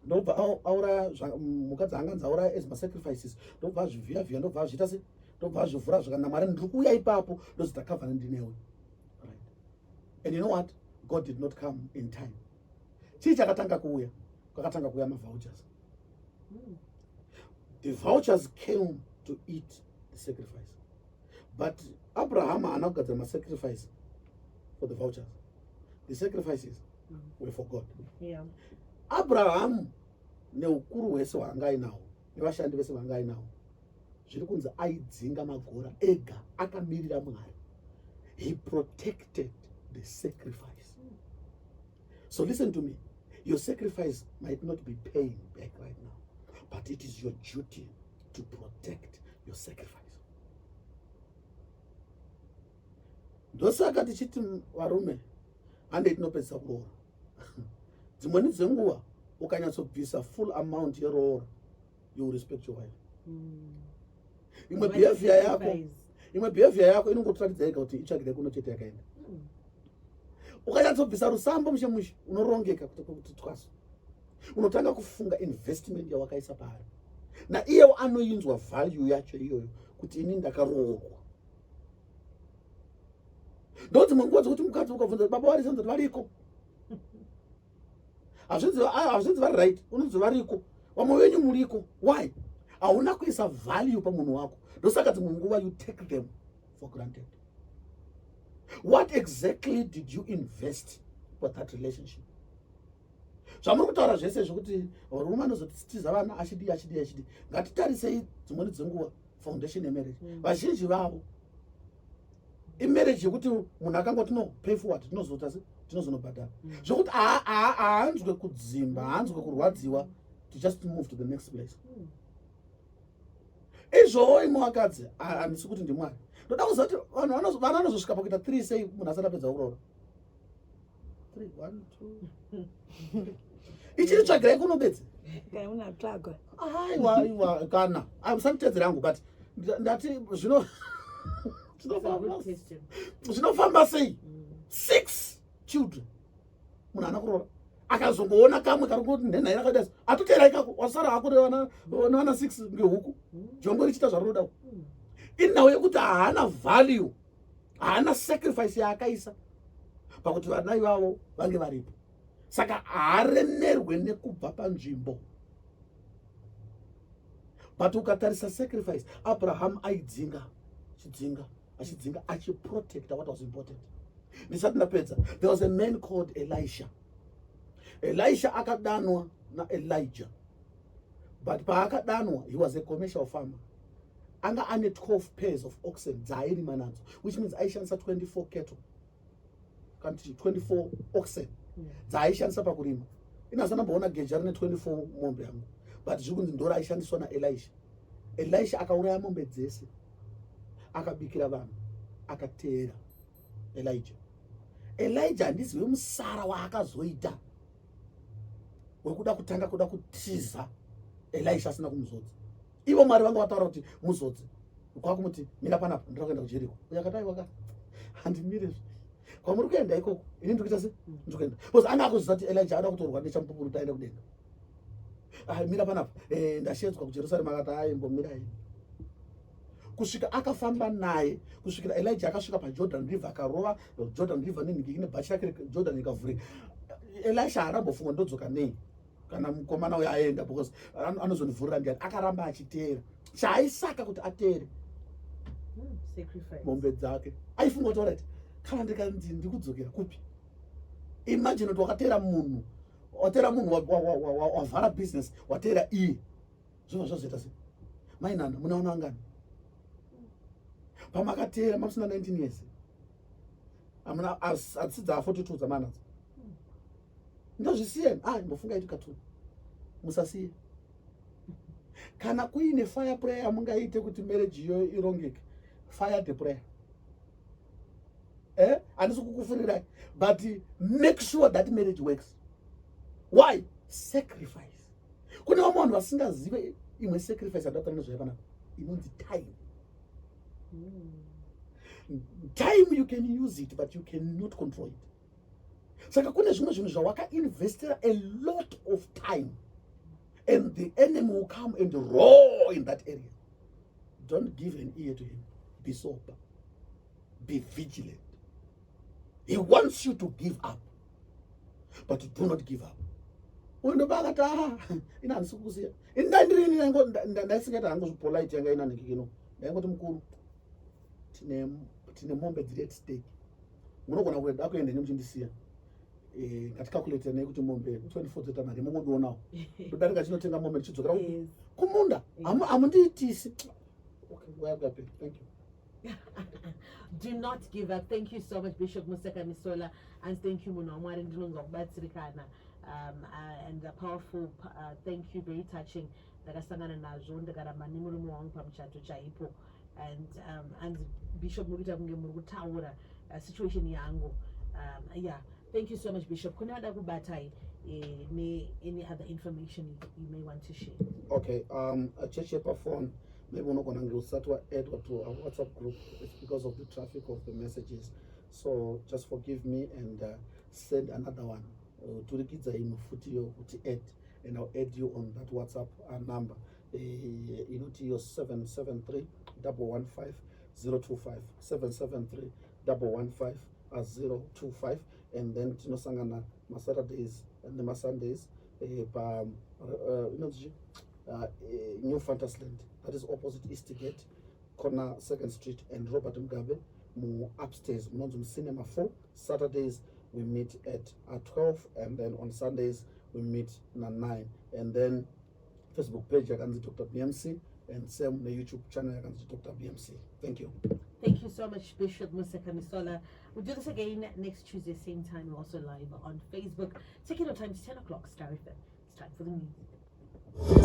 ndobva auraya mhuka dzaanganzi auraya as masacrifices, ndobva azvivhiya ndobva azviita se, ndobva azvivhura zvakanaka. Mwari ndiri kuuya ipapo ndozi takavhana ndinewe. Right. And you know what? God did not come in time. Chii chakatanga kuuya? Kwakatanga kuuya mavouchers. The vouchers came to eat the sacrifice. But Abraham haana kugadzira masacrifice for the vouchers. The sacrifices were for God. Yeah. Abraham neukuru hwese hwaanga ainawo nevashandi vese vanga ainawo zviri kunzi aidzinga magora ega akamirira Mwari. He protected the sacrifice. So listen to me. Your sacrifice might not be paying back right now, but it is your duty to protect your sacrifice. Ndosaka tichiti varume hande tinopedzisa kuroora. Dzimweni dzenguva ukanyatsobvisa full amount yeroora, you will respect your wife. Imwe behavior yako inongotiratidza yega kuti itsvagire kuno chete yakaenda. Ukanyatsobvisa rusambo mushe unorongeka kuti twaso. Unotanga kufunga investment yawakaisa paari. Naiyewo anoinzwa value yacho iyoyo kuti ini ndakaroorwa. Ndoti munguva dzokuti mukadzi ukabvunza baba vari senza kuti variko. Hazvinzi vari right, unonzi variko. Vamwe venyu muriko. Why? Hauna kuisa value pamunhu wako. Ndosaka kuti munguva you take them for granted. What exactly did you invest for that relationship? Zvamuri kutaura zvese zvokuti varume anozotitiza vana achidi. Ngatitarisei dzimweni dzenguva foundation yemarriage. Vazhinji vavo imarriage yekuti munhu akangoti no pay forward tinozonobhadhara. Zvokuti haanzwe kudzimba, haanzwe kurwadziwa to just move to the next place. Izvo imwe wakadzi handisi kuti ndimwari. Ndoda kuziva kuti vanhu vanozosvika pakuita 3 sei munhu asati apedza kuroora. 3 1 2 ichiri tsvagirai kunobedza. Aiwa kana musanditedzera hangu but ndati zvinofamba sei 6 children munhu haana kuroora akazongoona kamwe kari kuti nhenha yakadai atotera ikako wasara hakurevana 6 ngehuku jombo richiita zvaroda inhau yekuti haana value, haana sacrifice yaakaisa pakuti vana ivavo vange varipo. Saka haaremerwe nekubva panzvimbo. But ukatarisa sacrifice, Abraham aidzinga achidzinga achiprotecta what was important. Ndisati ndapedza, there was a man called Elisha. Elisha akadanwa naElijah. But paakadanwa, he was a commercial farmer. Anga ane 12 pairs of oxen dzairima nadzo, which means aishandisa 24 cattle. Kanti 24 oxen dzaaishandisa pakurima. Inazana mboona geja rine 24 mombe yangu. But zvikunzi ndora aishandiswa naElisha. Elisha akauraya mombe dzese. Akabikira vanhu. Akateera Elijah. Elijah handizive musara waakazoita wekuda kutanga kuda kutiza Elisha asina kumuzodza. Ivo Mwari vanga vataura kuti muzodze. Kwakumuti mira panapa ndiri kuenda kuJeriko. Yakati aiwa handimire. Kwamuri kuenda ikoko ini ndikuita se ndikuenda. Because anga akuziva kuti Elijah ada kutorwa nechamupupuru taenda kudenga. Mira panapa ndashedzwa kuJerusalema akati aimbomirai. Kusvika akafamba naye kusvikira Elijah akasvika paJordan River akarova Jordan River nenhiki nebhachi rake Jordan ikavhurika. Elisha harambofunga ndodzoka nei kana mukomana uyo aenda because anozondivhurira ndiani. Akaramba achiteera chaaisaka kuti ateere sacrifice mombe dzake. Aifunga kuti alright kana ndikanzi ndikudzokera kupi. Imagine kuti wakateera munhu wavhara business wateera iye zvinhu zvazoita sei. Mainhanda munaona angani pamakateera mamusina 19 years amuna asidza 42 dzamanadzo. Ndozvisiyeni mbofunga iti katuni musasiye. Kana kuine fire prayer mungaite kuti marriage iyo irongeke, fire the prayer. Handisi kukufurirai, but make sure that marriage works. Why? Sacrifice. Kune vamwe vanhu vasingazive imwe sacrifice yadata nezvayakanaka inonzi time. Time you can use it but you cannot control it. Saka kune zvimwe zvinhu zvawakainvestera a lot of time and the enemy will come and roar in that area. Don't give an ear to him. Be sober. Be vigilant. He wants you to give up, but do not give up. Undobakata ina nsukusia indandiri ngo ndasikata hangu polite yanga ina nikino ndangoti mukuru tine mombe direct stake munogona kuenda akuende nemuchindisiya ngati calculate ne kuti mombe 24 zeta mari mungodionawo ndodarika chinotenga mombe chidzokera kumunda amundiitisi. Okay, well, thank you. Do not give up. Thank you so much, Bishop Museka Misola, and thank you, Munawari Ndungo Batsirikana. And a powerful thank you, very touching. And Bishop Mugita situation yango. Yeah, thank you so much, Bishop. Kunada Gubatai, any other information you may want to share? Okay, a church phone. Maybe we're not going to start to add to our WhatsApp group. It's because of the traffic of the messages. So just forgive me and send another one. To the kids in Futio to add, and I'll add you on that WhatsApp number. You know, to your 773 115 025 773 115 025, and then to know Sangana Saturdays and the Sundays, New Fantasyland. That is opposite Eastgate, corner 2nd Street, and Robert Mugabe, upstairs, Monzum Cinema 4. Saturdays we meet at 12, and then on Sundays we meet at 9. And then Facebook page, I can see Dr. BMC, and same the YouTube channel, I can see Dr. BMC. Thank you. Thank you so much, Bishop Museka Misola. We'll do this again next Tuesday, same time. We're also live on Facebook. Taking our time to 10 o'clock, Star FM. It's time for the news.